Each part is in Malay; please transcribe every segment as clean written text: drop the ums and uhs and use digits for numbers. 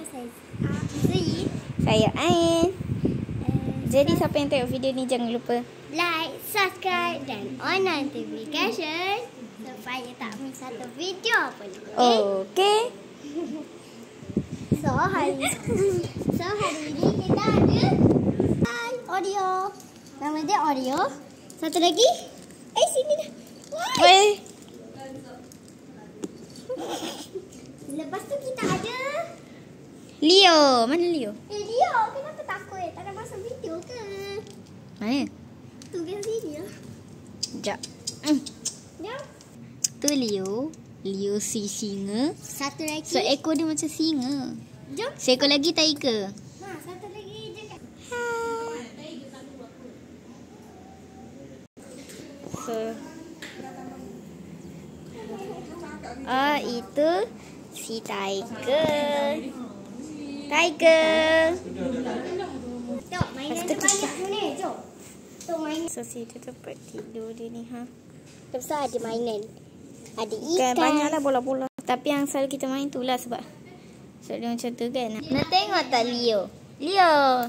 Saya Zee. Saya Ain. Jadi siapa yang tengok video ni jangan lupa like, subscribe dan on notification supaya tak miss satu video pun. Okay. So hari ini kita ada Oreo. Nama dia Oreo. Satu lagi. Sini dah. Weh. Lepas tu kita ada Leo. Mana Leo? Leo, kenapa takut? Tak nak masuk video ke? Mana? Tu kan sini lah. Sekejap. Jom. Tu Leo. Leo si singa. Satu lagi. Seekor dia macam singa. Jom. Seekor lagi tiger. Satu lagi dekat. So itu si tiger. Tiger. Tok, mainan dia banyak ni. Jom. Tok mainan. So si tu tempat tidur dia ni ha. Besar ada mainan. Ada ikan. Kan banyaklah bola-bola. Tapi yang selalu kita main tu lah sebab dia macam tu kan. Nak tengok tak Leo? Leo.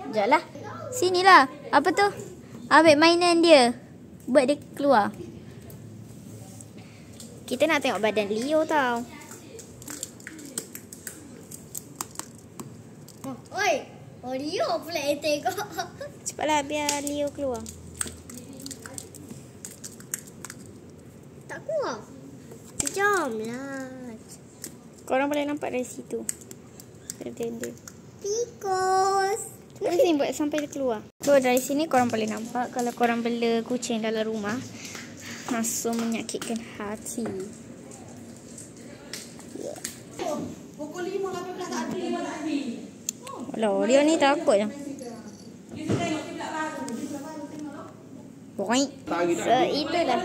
Sekejap lah. Sinilah. Apa tu? Ambil mainan dia. Buat dia keluar. Kita nak tengok badan Leo tau. Oi, Oreo pula yang tengok. Cepatlah biar Leo keluar. Tak keluar. Jom lah. Korang boleh nampak dari situ. Badan dia. Tikus. Mesti buat sampai dia keluar. So dari sini korang boleh nampak kalau korang bela kucing dalam rumah langsung menyakitkan hati. Pukul 5.18 tak ada lagi. Alah, dia ni takut je. Boing. So itulah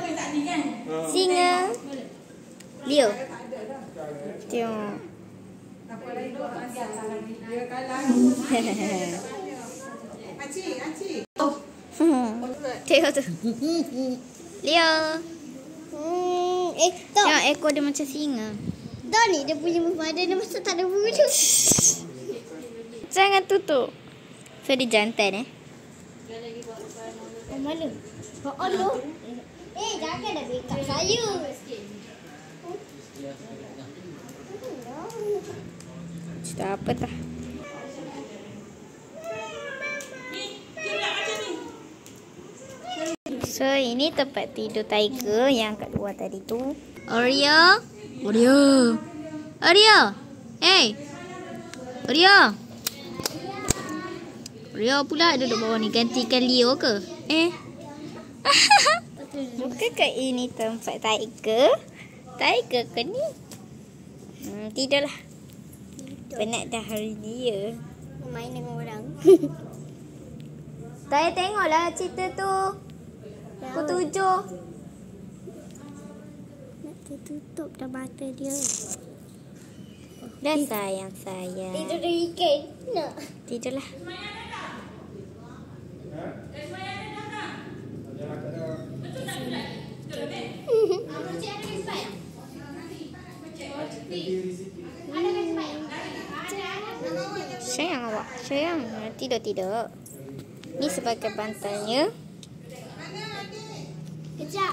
singa Leo. Tengok. Tengok tu Leo. Tok. Tengok ekor dia macam singa. Tok ni dia punya badan dia macam tak ada bulu. Jangan tutup. So dia jantan Mana? Allah. Jangan dah backup saya. Cerita apa tah? So ini tempat tidur tiger yang kat luar tadi tu. Oreo. Oreo. Oreo. Hey. Oreo. Oreo pula duduk bawah ni. Gantikan Leo ke? Bukankah ini tempat tiger? Tiger ke ni? Tidurlah. Penat dah hari ni ya. Main dengan orang. Saya tengoklah cerita tu. Pukul 7. Nak tertutup dah mata dia. Dah sayang. Tidur dari ikan. Nak. Tidurlah. Sayang awak. Sayang. Tidur. Ni sebagai bantalnya. Kejap.